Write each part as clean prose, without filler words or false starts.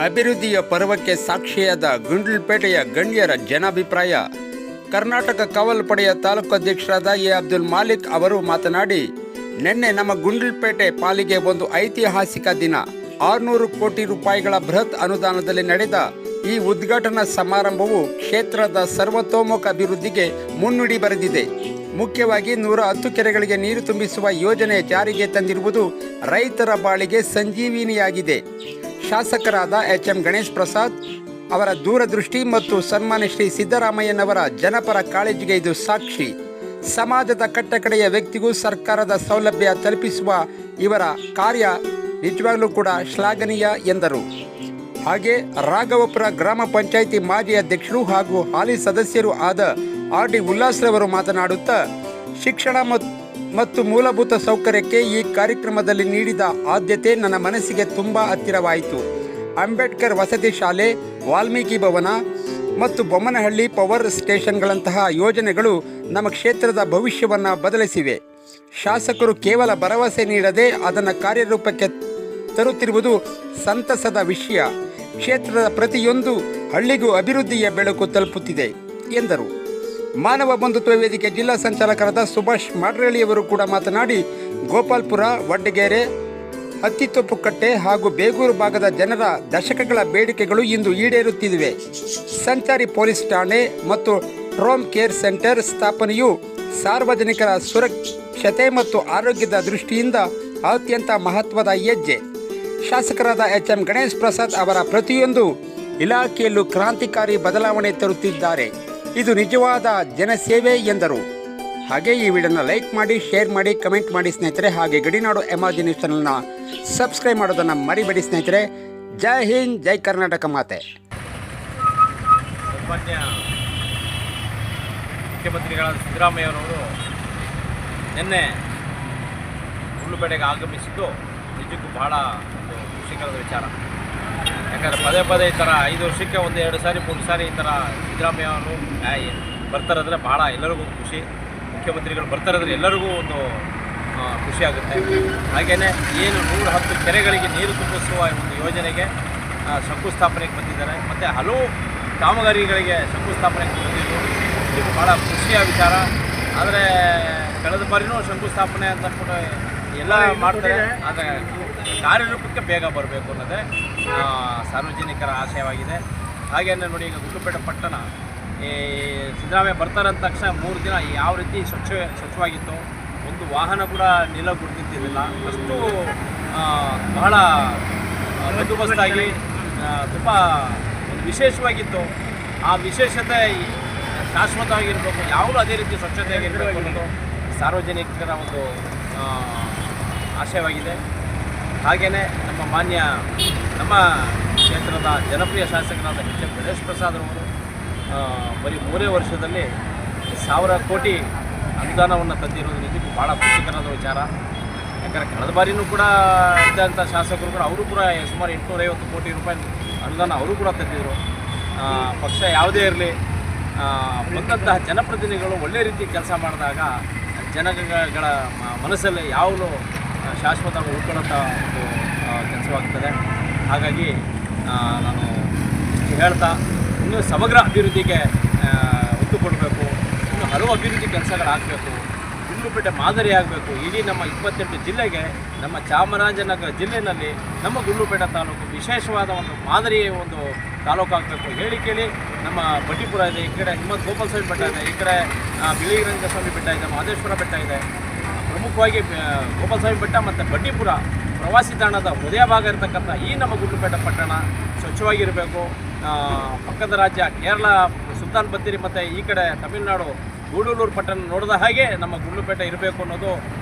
ಅಭಿವೃದ್ಧಿಯ ಪರ್ವಕ್ಕೆ ಸಾಕ್ಷಿಯಾದ ಗುಂಡ್ಲುಪೇಟೆಯ ಗಣ್ಯರ ಜನಾಭಿಪ್ರಾಯ. ಕರ್ನಾಟಕ ಕಾವಲು ಪಡೆಯ ತಾಲೂಕು ಅಧ್ಯಕ್ಷರಾದ ಎ ಅಬ್ದುಲ್ ಮಾಲಿಕ್ ಅವರು ಮಾತನಾಡಿ, ನಿನ್ನೆ ನಮ್ಮ ಗುಂಡ್ಲುಪೇಟೆ ಪಾಲಿಗೆ ಒಂದು ಐತಿಹಾಸಿಕ ದಿನ. 600 ಕೋಟಿ ರೂಪಾಯಿಗಳ ಬೃಹತ್ ಅನುದಾನದಲ್ಲಿ ನಡೆದ ಈ ಉದ್ಘಾಟನಾ ಸಮಾರಂಭವು ಕ್ಷೇತ್ರದ ಸರ್ವತೋಮುಖ ಅಭಿವೃದ್ಧಿಗೆ ಮುನ್ನುಡಿ ಬರೆದಿದೆ. ಮುಖ್ಯವಾಗಿ 110 ಕೆರೆಗಳಿಗೆ ನೀರು ತುಂಬಿಸುವ ಯೋಜನೆ ಜಾರಿಗೆ ತಂದಿರುವುದು ರೈತರ ಬಾಳಿಗೆ ಸಂಜೀವಿನಿಯಾಗಿದೆ. ಶಾಸಕರಾದ ಎಚ್.ಎಂ. ಗಣೇಶ್ ಪ್ರಸಾದ್ ಅವರ ದೂರದೃಷ್ಟಿ ಮತ್ತು ಸನ್ಮಾನ್ಯ ಶ್ರೀ ಸಿದ್ದರಾಮಯ್ಯನವರ ಜನಪರ ಕಾಳಜಿಗೆ ಇದು ಸಾಕ್ಷಿ. ಸಮಾಜದ ಕಟ್ಟಕಡೆಯ ವ್ಯಕ್ತಿಗೂ ಸರ್ಕಾರದ ಸೌಲಭ್ಯ ತಲುಪಿಸುವ ಇವರ ಕಾರ್ಯ ನಿಜವಾಗ್ಲೂ ಕೂಡ ಶ್ಲಾಘನೀಯ ಎಂದರು. ಹಾಗೆ ರಾಘವಪುರ ಗ್ರಾಮ ಪಂಚಾಯಿತಿ ಮಾಜಿ ಅಧ್ಯಕ್ಷರು ಹಾಗೂ ಹಾಲಿ ಸದಸ್ಯರು ಆದ ಆರ್.ಡಿ. ಉಲ್ಲಾಸ್ರವರು ಮಾತನಾಡುತ್ತಾ, ಶಿಕ್ಷಣ ಮತ್ತು ಮೂಲಭೂತ ಸೌಕರ್ಯಕ್ಕೆ ಈ ಕಾರ್ಯಕ್ರಮದಲ್ಲಿ ನೀಡಿದ ಆದ್ಯತೆ ನನ್ನ ಮನಸ್ಸಿಗೆ ತುಂಬ ಹತ್ತಿರವಾಯಿತು. ಅಂಬೇಡ್ಕರ್ ವಸತಿ ಶಾಲೆ, ವಾಲ್ಮೀಕಿ ಭವನ ಮತ್ತು ಬೊಮ್ಮನಹಳ್ಳಿ ಪವರ್ ಸ್ಟೇಷನ್ಗಳಂತಹ ಯೋಜನೆಗಳು ನಮ್ಮ ಕ್ಷೇತ್ರದ ಭವಿಷ್ಯವನ್ನು ಬದಲಿಸಿವೆ. ಶಾಸಕರು ಕೇವಲ ಭರವಸೆ ನೀಡದೆ ಅದನ್ನು ಕಾರ್ಯರೂಪಕ್ಕೆ ತರುತ್ತಿರುವುದು ಸಂತಸದ ವಿಷಯ. ಕ್ಷೇತ್ರದ ಪ್ರತಿಯೊಂದು ಹಳ್ಳಿಗೂ ಅಭಿವೃದ್ಧಿಯ ಬೆಳಕು ತಲುಪುತ್ತಿದೆ ಎಂದರು. ಮಾನವ ಬಂಧುತ್ವ ವೇದಿಕೆ ಜಿಲ್ಲಾ ಸಂಚಾಲಕರಾದ ಸುಭಾಷ್ ಮಾಡ್ರಳ್ಳಿಯವರು ಕೂಡ ಮಾತನಾಡಿ, ಗೋಪಾಲ್ಪುರ, ವಡ್ಡಗೆರೆ, ಹತ್ತಿತೊಪ್ಪುಕಟ್ಟೆ ಹಾಗೂ ಬೇಗೂರು ಭಾಗದ ಜನರ ದಶಕಗಳ ಬೇಡಿಕೆಗಳು ಇಂದು ಈಡೇರುತ್ತಿವೆ. ಸಂಚಾರಿ ಪೊಲೀಸ್ ಠಾಣೆ ಮತ್ತು ಟ್ರೋಮ್ ಕೇರ್ ಸೆಂಟರ್ ಸ್ಥಾಪನೆಯು ಸಾರ್ವಜನಿಕರ ಸುರಕ್ಷತೆ ಮತ್ತು ಆರೋಗ್ಯದ ದೃಷ್ಟಿಯಿಂದ ಅತ್ಯಂತ ಮಹತ್ವದ ಹೆಜ್ಜೆ. ಶಾಸಕರಾದ ಎಚ್.ಎಂ. ಗಣೇಶ್ ಪ್ರಸಾದ್ ಅವರ ಪ್ರತಿಯೊಂದು ಇಲಾಖೆಯಲ್ಲೂ ಕ್ರಾಂತಿಕಾರಿ ಬದಲಾವಣೆ ತರುತ್ತಿದ್ದಾರೆ. ಇದು ನಿಜವಾದ ಜನಸೇವೆ ಎಂದರು. ಹಾಗೆ ಈ ವಿಡಿಯೋನ ಲೈಕ್ ಮಾಡಿ, ಶೇರ್ ಮಾಡಿ, ಕಮೆಂಟ್ ಮಾಡಿ ಸ್ನೇಹಿತರೆ. ಹಾಗೆ ಗಡಿನಾಡು ಎಮರ್ಜಿ ನ್ಯೂಸ್ ಚಾನಲ್ನ ಸಬ್ಸ್ಕ್ರೈಬ್ ಮಾಡೋದನ್ನು ಮರಿಬೇಡಿ ಸ್ನೇಹಿತರೆ. ಜೈ ಹಿಂದ್, ಜೈ ಕರ್ನಾಟಕ ಮಾತೆ. ಮುಖ್ಯಮಂತ್ರಿಗಳಾದ ಸಿದ್ದರಾಮಯ್ಯನವರು ನಿನ್ನೆ ಗುಂಡ್ಲುಪೇಟೆಗೆ ಆಗಮಿಸಿದ್ದು ನಿಜಕ್ಕೂ ಬಹಳ ಒಂದು ಖುಷಿಕರದ ವಿಚಾರ. ಯಾಕಂದರೆ ಪದೇ ಪದೇ ಈ ಥರ 5 ವರ್ಷಕ್ಕೆ 1-2 ಸಾರಿ 3 ಸಾರಿ ಈ ಥರ ಸಿದ್ದರಾಮಯ್ಯ ಅವರು ಬರ್ತಾರಂದರೆ ಭಾಳ ಎಲ್ಲರಿಗೂ ಖುಷಿ. ಮುಖ್ಯಮಂತ್ರಿಗಳು ಬರ್ತಾರಂದರೆ ಎಲ್ಲರಿಗೂ ಒಂದು ಖುಷಿ ಆಗುತ್ತೆ. ಹಾಗೆಯೇ ಏನು 110 ಕೆರೆಗಳಿಗೆ ನೀರು ತುಂಬಿಸುವ ಒಂದು ಯೋಜನೆಗೆ ಶಂಕುಸ್ಥಾಪನೆಗೆ ಬಂದಿದ್ದಾರೆ. ಮತ್ತು ಹಲವು ಕಾಮಗಾರಿಗಳಿಗೆ ಶಂಕುಸ್ಥಾಪನೆಗೆ ಬಂದಿದ್ದು ಇದು ಭಾಳ ಖುಷಿಯ ವಿಚಾರ. ಆದರೆ ಕಳೆದ ಬಾರಿನೂ ಶಂಕುಸ್ಥಾಪನೆ ಅಂತ ಅಂದ್ಬಿಟ್ಟು ಎಲ್ಲ ಮಾಡ್ತಾರೆ. ಆದರೆ ಕಾರ್ಯರೂಪಕ್ಕೆ ಬೇಗ ಬರಬೇಕು ಅನ್ನೋದೇ ಸಾರ್ವಜನಿಕರ ಆಶಯವಾಗಿದೆ. ಹಾಗೆಯೇ ನೋಡಿ, ಈಗ ಗುಂಡ್ಲುಪೇಟೆ ಪಟ್ಟಣ ಈ ಸಿದ್ದರಾಮಯ್ಯ ಬರ್ತಾರೆ ಅಂದ ತಕ್ಷಣ 3 ದಿನ ಯಾವ ರೀತಿ ಸ್ವಚ್ಛವಾಗಿತ್ತು, ಒಂದು ವಾಹನ ಕೂಡ ನಿಲ್ಲಗುರ್ತಿದ್ದಿಲ್ಲ. ಅಷ್ಟು ಬಹಳ ಬಂದೋಬಸ್ತಾಗಿ ತುಂಬ ಒಂದು ವಿಶೇಷವಾಗಿತ್ತು. ಆ ವಿಶೇಷತೆ ಶಾಶ್ವತವಾಗಿರಬೇಕು, ಯಾವಾಗಲೂ ಅದೇ ರೀತಿ ಸ್ವಚ್ಛತೆಯಾಗಿರಬೇಕು ಅನ್ನೋದು ಸಾರ್ವಜನಿಕರ ಒಂದು ಆಶಯವಾಗಿದೆ. ಹಾಗೆಯೇ ನಮ್ಮ ಕ್ಷೇತ್ರದ ಜನಪ್ರಿಯ ಶಾಸಕರಾದ ಎಚ್.ಎಂ. ಗಣೇಶ್ ಪ್ರಸಾದ್ ಅವರು ಬರೀ 3 ವರ್ಷದಲ್ಲಿ 1000 ಕೋಟಿ ಅನುದಾನವನ್ನು ತಂದಿರೋದು ನಿಜಕ್ಕೂ ಭಾಳ ಖುಷಿಕರದ ವಿಚಾರ. ಯಾಕಂದರೆ ಕಳೆದ ಬಾರಿನೂ ಕೂಡ ಇದ್ದಂಥ ಶಾಸಕರು ಕೂಡ ಅವರು ಕೂಡ ಸುಮಾರು 850 ಕೋಟಿ ರೂಪಾಯಿ ಅನುದಾನ ಅವರು ಕೂಡ ತಂದಿದ್ದರು. ಪಕ್ಷ ಯಾವುದೇ ಇರಲಿ, ಬಂದಂತಹ ಜನಪ್ರತಿನಿಧಿಗಳು ಒಳ್ಳೆ ರೀತಿ ಕೆಲಸ ಮಾಡಿದಾಗ ಜನಗಳ ಮನಸ್ಸಲ್ಲಿ ಯಾವಾಗಲೂ ಶಾಶ್ವತವಾಗಿ ಉಳ್ಕೊಳ್ಳೋಂಥ ಒಂದು ಕೆಲಸವಾಗ್ತದೆ. ಹಾಗಾಗಿ ನಾನು ಹೇಳ್ತಾ, ಇನ್ನೂ ಸಮಗ್ರ ಅಭಿವೃದ್ಧಿಗೆ ಒತ್ತು ಕೊಡಬೇಕು. ಇನ್ನು ಹಲವು ಅಭಿವೃದ್ಧಿ ಕೆಲಸಗಳಾಗಬೇಕು. ಗುಂಡ್ಲುಪೇಟೆ ಮಾದರಿ ಆಗಬೇಕು. ಇಡೀ ನಮ್ಮ 28 ಜಿಲ್ಲೆಗೆ, ನಮ್ಮ ಚಾಮರಾಜನಗರ ಜಿಲ್ಲೆಯಲ್ಲಿ ನಮ್ಮ ಗುಂಡ್ಲುಪೇಟೆ ತಾಲೂಕು ವಿಶೇಷವಾದ ಒಂದು ಮಾದರಿ ಒಂದು ತಾಲೂಕು ಆಗಬೇಕು. ಹೇಳಿ ಕೇಳಿ ನಮ್ಮ ಬಂಡೀಪುರ ಇದೆ, ಈ ಕಡೆ ಹಿಮ್ಮತ್ ಗೋಪಾಲ ಸ್ವಾಮಿ ಬೆಟ್ಟ ಇದೆ, ಈ ಕಡೆ ಬಿಳಿಗಿರಂಗ ಸ್ವಾಮಿ ಬೆಟ್ಟ ಇದೆ, ಮಹದೇಶ್ವರ ಬೆಟ್ಟ ಇದೆ. ಪ್ರಮುಖವಾಗಿ ಗೋಪಾಲ ಸ್ವಾಮಿ ಬೆಟ್ಟ ಮತ್ತು ಬಂಡೀಪುರ ಪ್ರವಾಸಿ ತಾಣದ ಹೃದಯ ಭಾಗ ಇರತಕ್ಕಂಥ ಈ ನಮ್ಮ ಗುಂಡ್ಲುಪೇಟೆ ಪಟ್ಟಣ ಸ್ವಚ್ಛವಾಗಿರಬೇಕು. ಪಕ್ಕದ ರಾಜ್ಯ ಕೇರಳ ಸುಲ್ತಾನ್ ಬತ್ತೇರಿ ಮತ್ತು ಈ ಕಡೆ ತಮಿಳುನಾಡು ಗೂಡೂರು ಪಟ್ಟಣ ನೋಡಿದ ಹಾಗೆ ನಮ್ಮ ಗುಂಡ್ಲುಪೇಟೆ ಇರಬೇಕು ಅನ್ನೋದು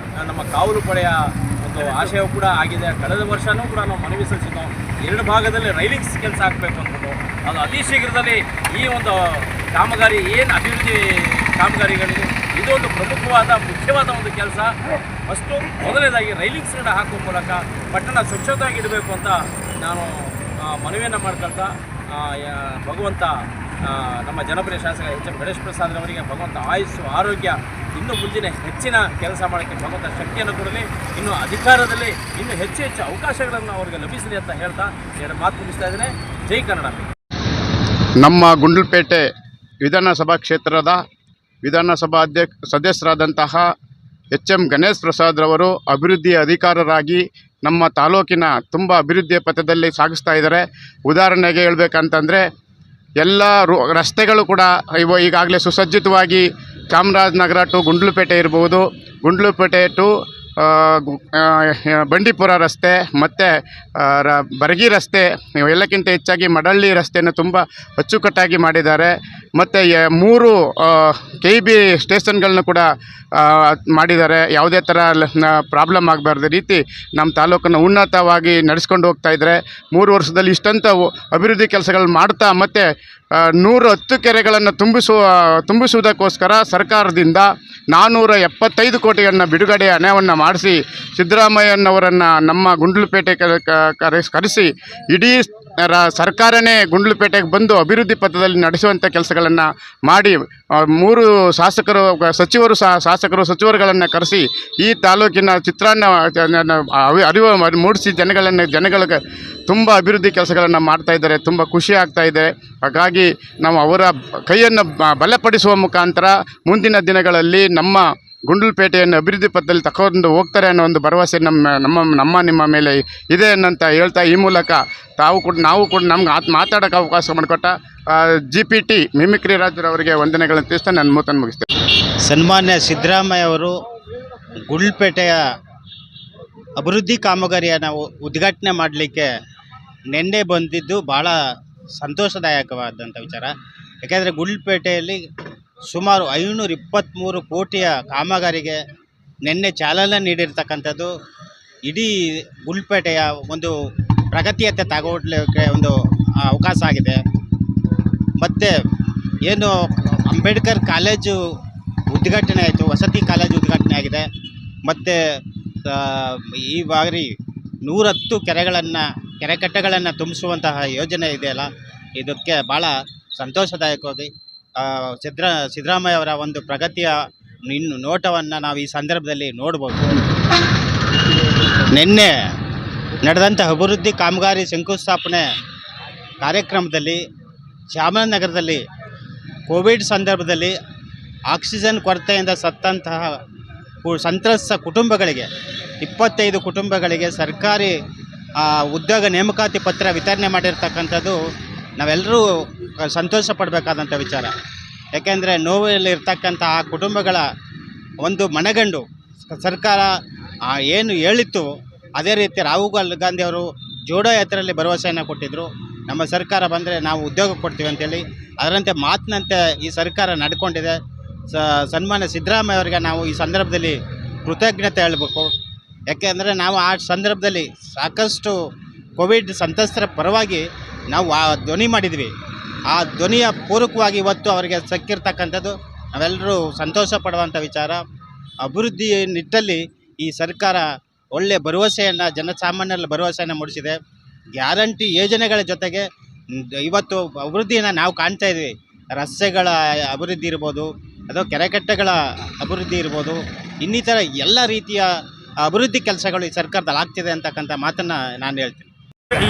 ನಮ್ಮ ಕಾವಲು ಪಡೆಯ ಒಂದು ಆಶಯವೂ ಕೂಡ ಆಗಿದೆ. ಕಳೆದ ವರ್ಷವೂ ಕೂಡ ನಾವು ಮನವಿ ಸಲ್ಲಿಸಿದ್ದು 2 ಭಾಗದಲ್ಲಿ ರೈಲಿಂಗ್ಸ್ ಕೆಲಸ ಆಗಬೇಕು ಅಂದ್ಬಿಟ್ಟು. ಅದು ಅತಿ ಶೀಘ್ರದಲ್ಲಿ ಈ ಒಂದು ಕಾಮಗಾರಿ ಏನು ಅಭಿವೃದ್ಧಿ ಕಾಮಗಾರಿಗಳಿದೆ, ಇದೊಂದು ಪ್ರಮುಖವಾದ ಮುಖ್ಯವಾದ ಒಂದು ಕೆಲಸ. ಫಸ್ಟು ಮೊದಲನೇದಾಗಿ ರೈಲಿಂಗ್ಸ್ಗಳನ್ನ ಹಾಕುವ ಮೂಲಕ ಪಟ್ಟಣ ಸ್ವಚ್ಛತೆಯಾಗಿಡಬೇಕು ಅಂತ ನಾನು ಮನವಿಯನ್ನು ಮಾಡ್ಕೊಳ್ತಾ, ಭಗವಂತ ನಮ್ಮ ಜನಪ್ರಿಯ ಶಾಸಕ ಎಚ್ ಎಂ ಗಣೇಶ್ ಪ್ರಸಾದ್ ಅವರಿಗೆ ಭಗವಂತ ಆಯುಸ್ಸು ಆರೋಗ್ಯ ಇನ್ನೂ ಮುಂದಿನ ಹೆಚ್ಚಿನ ಕೆಲಸ ಮಾಡೋಕ್ಕೆ ಭಗವಂತ ಶಕ್ತಿಯನ್ನು ಕೊಡಲಿ, ಇನ್ನು ಅಧಿಕಾರದಲ್ಲಿ ಇನ್ನೂ ಹೆಚ್ಚು ಹೆಚ್ಚು ಅವಕಾಶಗಳನ್ನು ಅವರಿಗೆ ಲಭಿಸಲಿ ಅಂತ ಹೇಳ್ತಾ ಎರಡು ಮಾತು ಮುಗಿಸ್ತಾ ಇದ್ದೇನೆ. ಜೈ ಕನ್ನಡ. ನಮ್ಮ ಗುಂಡ್ಲುಪೇಟೆ ವಿಧಾನಸಭಾ ಕ್ಷೇತ್ರದ ವಿಧಾನಸಭಾ ಸದಸ್ಯರಾದಂತಹ ಎಚ್ ಎಂ ಗಣೇಶ್ ಪ್ರಸಾದ್ ರವರು ಅಭಿವೃದ್ಧಿಯ ಅಧಿಕಾರರಾಗಿ ನಮ್ಮ ತಾಲೂಕಿನ ತುಂಬ ಅಭಿವೃದ್ಧಿಯ ಪಥದಲ್ಲಿ ಸಾಗಿಸ್ತಾ ಇದ್ದಾರೆ. ಉದಾಹರಣೆಗೆ ಹೇಳಬೇಕಂತಂದರೆ ಎಲ್ಲ ರಸ್ತೆಗಳು ಕೂಡ ಈಗಾಗಲೇ ಸುಸಜ್ಜಿತವಾಗಿ ಚಾಮರಾಜನಗರ ಟು ಗುಂಡ್ಲುಪೇಟೆ ಇರ್ಬೋದು, ಗುಂಡ್ಲುಪೇಟೆ ಟು ಬಂಡೀಪುರ ರಸ್ತೆ ಮತ್ತು ಬರಗಿ ರಸ್ತೆ, ಎಲ್ಲಕ್ಕಿಂತ ಹೆಚ್ಚಾಗಿ ಮಡಳ್ಳಿ ರಸ್ತೆಯನ್ನು ತುಂಬ ಅಚ್ಚುಕಟ್ಟಾಗಿ ಮಾಡಿದ್ದಾರೆ. ಮತ್ತು 3 KEB ಸ್ಟೇಷನ್ಗಳನ್ನ ಕೂಡ ಮಾಡಿದ್ದಾರೆ. ಯಾವುದೇ ಥರ ಪ್ರಾಬ್ಲಮ್ ಆಗಬಾರ್ದ ರೀತಿ ನಮ್ಮ ತಾಲೂಕನ್ನು ಉನ್ನತವಾಗಿ ನಡೆಸ್ಕೊಂಡು ಹೋಗ್ತಾ ಇದ್ದಾರೆ. 3 ವರ್ಷದಲ್ಲಿ ಇಷ್ಟಂತ ಅಭಿವೃದ್ಧಿ ಕೆಲಸಗಳು ಮಾಡ್ತಾ ಮತ್ತು 110 ಕೆರೆಗಳನ್ನು ತುಂಬಿಸುವುದಕ್ಕೋಸ್ಕರ ಸರ್ಕಾರದಿಂದ 475 ಕೋಟಿಯನ್ನು ಬಿಡುಗಡೆ ಹಣವನ್ನು ಮಾಡಿಸಿ ಸಿದ್ದರಾಮಯ್ಯನವರನ್ನು ನಮ್ಮ ಗುಂಡ್ಲುಪೇಟೆ ಕರೆಸಿ ಇಡೀ ಸರ್ಕಾರನೇ ಗುಂಡ್ಲುಪೇಟೆಗೆ ಬಂದು ಅಭಿವೃದ್ಧಿ ಪಥದಲ್ಲಿ ನಡೆಸುವಂಥ ಕೆಲಸಗಳನ್ನು ಮಾಡಿ 3 ಸಚಿವರುಗಳನ್ನು ಕರೆಸಿ ಈ ತಾಲೂಕಿನ ಚಿತ್ರಾನ್ನ ಅರಿವು ಮೂಡಿಸಿ ಜನಗಳಿಗೆ ತುಂಬ ಅಭಿವೃದ್ಧಿ ಕೆಲಸಗಳನ್ನು ಮಾಡ್ತಾಯಿದ್ದಾರೆ. ತುಂಬ ಖುಷಿ ಆಗ್ತಾಯಿದೆ. ಹಾಗಾಗಿ ನಾವು ಅವರ ಕೈಯನ್ನು ಬಲಪಡಿಸುವ ಮುಖಾಂತರ ಮುಂದಿನ ದಿನಗಳಲ್ಲಿ ನಮ್ಮ ಗುಂಡ್ಲುಪೇಟೆಯನ್ನು ಅಭಿವೃದ್ಧಿ ಪಥದಲ್ಲಿ ತಗೊಂಡು ಹೋಗ್ತಾರೆ ಅನ್ನೋ ಒಂದು ಭರವಸೆ ನಿಮ್ಮ ಮೇಲೆ ಇದೆ ಅನ್ನಂತ ಹೇಳ್ತಾ, ಈ ಮೂಲಕ ನಾವು ಕೂಡ ನಮ್ಗೆ ಮಾತಾಡೋಕ್ಕೆ ಅವಕಾಶ ಮಾಡಿಕೊಟ್ಟ GPT ಮಿಮಿಕ್ರಿ ರಾಜರವರಿಗೆ ವಂದನೆಗಳನ್ನು ತಿಳಿಸ್ತಾ ನಾನು ಮಾತನ್ನು ಮುಗಿಸ್ತೇನೆ. ಸನ್ಮಾನ್ಯ ಸಿದ್ದರಾಮಯ್ಯ ಅವರು ಗುಂಡ್ಲುಪೇಟೆಯ ಅಭಿವೃದ್ಧಿ ಕಾಮಗಾರಿಯನ್ನು ಉದ್ಘಾಟನೆ ಮಾಡಲಿಕ್ಕೆ ನಿನ್ನೆ ಬಂದಿದ್ದು ಭಾಳ ಸಂತೋಷದಾಯಕವಾದಂಥ ವಿಚಾರ. ಯಾಕೆಂದರೆ ಗುಂಡ್ಲುಪೇಟೆಯಲ್ಲಿ ಸುಮಾರು 523 ಕೋಟಿಯ ಕಾಮಗಾರಿಗೆ ನಿನ್ನೆ ಚಾಲನೆ ನೀಡಿರ್ತಕ್ಕಂಥದ್ದು ಇಡೀ ಗುಂಡ್ಲುಪೇಟೆಯ ಒಂದು ಪ್ರಗತಿಯತ್ತ ತಗೊಳ್ಳಿಕ್ಕೆ ಒಂದು ಅವಕಾಶ ಆಗಿದೆ. ಮತ್ತು ಏನು ಅಂಬೇಡ್ಕರ್ ಕಾಲೇಜು ಉದ್ಘಾಟನೆ ಆಯಿತು, ವಸತಿ ಕಾಲೇಜು ಉದ್ಘಾಟನೆ ಆಗಿದೆ. ಮತ್ತು ಈ ಬಾರಿ 110 ಕೆರೆಕಟ್ಟೆಗಳನ್ನು ತುಂಬಿಸುವಂತಹ ಯೋಜನೆ ಇದೆಯಲ್ಲ, ಇದಕ್ಕೆ ಭಾಳ ಸಂತೋಷದಾಯಕವಾಗಿ ಸಿದ್ದರಾಮಯ್ಯ ಅವರ ಒಂದು ಪ್ರಗತಿಯ ನೋಟವನ್ನು ನಾವು ಈ ಸಂದರ್ಭದಲ್ಲಿ ನೋಡ್ಬೋದು. ನಿನ್ನೆ ನಡೆದಂಥ ಅಭಿವೃದ್ಧಿ ಕಾಮಗಾರಿ ಶಂಕುಸ್ಥಾಪನೆ ಕಾರ್ಯಕ್ರಮದಲ್ಲಿ ಚಾಮರಾಜನಗರದಲ್ಲಿ ಕೋವಿಡ್ ಸಂದರ್ಭದಲ್ಲಿ ಆಕ್ಸಿಜನ್ ಕೊರತೆಯಿಂದ ಸತ್ತಂತಹ ಸಂತ್ರಸ್ತ ಕುಟುಂಬಗಳಿಗೆ 25 ಕುಟುಂಬಗಳಿಗೆ ಸರ್ಕಾರಿ ಉದ್ಯೋಗ ನೇಮಕಾತಿ ಪತ್ರ ವಿತರಣೆ ಮಾಡಿರ್ತಕ್ಕಂಥದ್ದು ನಾವೆಲ್ಲರೂ ಸಂತೋಷ ಪಡಬೇಕಾದಂಥ ವಿಚಾರ. ಯಾಕೆಂದರೆ ನೋವಲ್ಲಿರ್ತಕ್ಕಂಥ ಆ ಕುಟುಂಬಗಳ ಒಂದು ಮನಗಂಡು ಸರ್ಕಾರ ಏನು ಹೇಳಿತ್ತು ಅದೇ ರೀತಿ ರಾಹುಲ್ ಗಾಂಧಿ ಅವರು ಜೋಡೋ ಯಾತ್ರೆಯಲ್ಲಿ ಭರವಸೆಯನ್ನು ಕೊಟ್ಟಿದ್ದರು. ನಮ್ಮ ಸರ್ಕಾರ ಬಂದರೆ ನಾವು ಉದ್ಯೋಗ ಕೊಡ್ತೀವಿ ಅಂತೇಳಿ, ಅದರಂತೆ ಮಾತಿನಂತೆ ಈ ಸರ್ಕಾರ ನಡ್ಕೊಂಡಿದೆ. ಸನ್ಮಾನ್ಯ ಸಿದ್ದರಾಮಯ್ಯ ಅವರಿಗೆ ನಾವು ಈ ಸಂದರ್ಭದಲ್ಲಿ ಕೃತಜ್ಞತೆ ಹೇಳಬೇಕು. ಯಾಕೆಂದರೆ ನಾವು ಆ ಸಂದರ್ಭದಲ್ಲಿ ಸಾಕಷ್ಟು ಕೋವಿಡ್ ಸಂತ್ರಸ್ತರ ಪರವಾಗಿ ನಾವು ಧ್ವನಿ ಮಾಡಿದ್ವಿ. ಆ ಧ್ವನಿಯ ಪೂರಕವಾಗಿ ಇವತ್ತು ಅವರಿಗೆ ಸಿಕ್ಕಿರ್ತಕ್ಕಂಥದ್ದು ನಾವೆಲ್ಲರೂ ಸಂತೋಷ ಪಡುವಂಥ ವಿಚಾರ. ಅಭಿವೃದ್ಧಿ ನಿಟ್ಟಲ್ಲಿ ಈ ಸರ್ಕಾರ ಒಳ್ಳೆಯ ಭರವಸೆಯನ್ನು, ಜನಸಾಮಾನ್ಯರ ಭರವಸೆಯನ್ನು ಮೂಡಿಸಿದೆ. ಗ್ಯಾರಂಟಿ ಯೋಜನೆಗಳ ಜೊತೆಗೆ ಇವತ್ತು ಅಭಿವೃದ್ಧಿಯನ್ನು ನಾವು ಕಾಣ್ತಾ ಇದ್ವಿ. ರಸ್ತೆಗಳ ಅಭಿವೃದ್ಧಿ ಇರ್ಬೋದು, ಅಥವಾ ಕೆರೆಕಟ್ಟೆಗಳ ಅಭಿವೃದ್ಧಿ ಇರ್ಬೋದು, ಇನ್ನಿತರ ಎಲ್ಲ ರೀತಿಯ ಅಭಿವೃದ್ಧಿ ಕೆಲಸಗಳು ಈ ಸರ್ಕಾರದಲ್ಲಿ ಆಗ್ತಿದೆ ಅಂತಕ್ಕಂಥ ಮಾತನ್ನು ನಾನು ಹೇಳ್ತೀನಿ.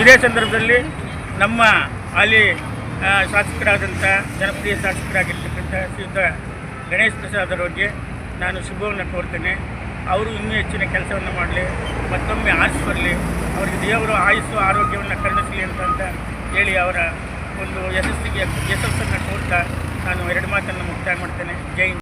ಇದೇ ಸಂದರ್ಭದಲ್ಲಿ ನಮ್ಮ ಹಾಲಿ ಶಾಸಕರಾದಂಥ ಜನಪ್ರಿಯ ಶಾಸಕರಾಗಿರ್ತಕ್ಕಂಥ ಶ್ರೀಯುತ ಗಣೇಶ್ ಪ್ರಸಾದ್ ಅವರಿಗೆ ನಾನು ಶುಭವನ್ನು ಕೋರ್ತೇನೆ. ಅವರು ಇನ್ನೂ ಹೆಚ್ಚಿನ ಕೆಲಸವನ್ನು ಮಾಡಲಿ, ಮತ್ತೊಮ್ಮೆ ಆಯುಷ್ ಬರಲಿ, ಅವರಿಗೆ ದೇವರು ಆಯುಸ್ಸು ಆರೋಗ್ಯವನ್ನು ಕರುಣಿಸಲಿ ಅಂತ ಹೇಳಿ ಅವರ ಒಂದು ಯಶಸ್ಸನ್ನು ಕೋರ್ತಾ ನಾನು 2 ಮಾತನ್ನು ಮುಕ್ತಾಯ ಮಾಡ್ತೇನೆ. ಜೈ ಹಿಂದ್.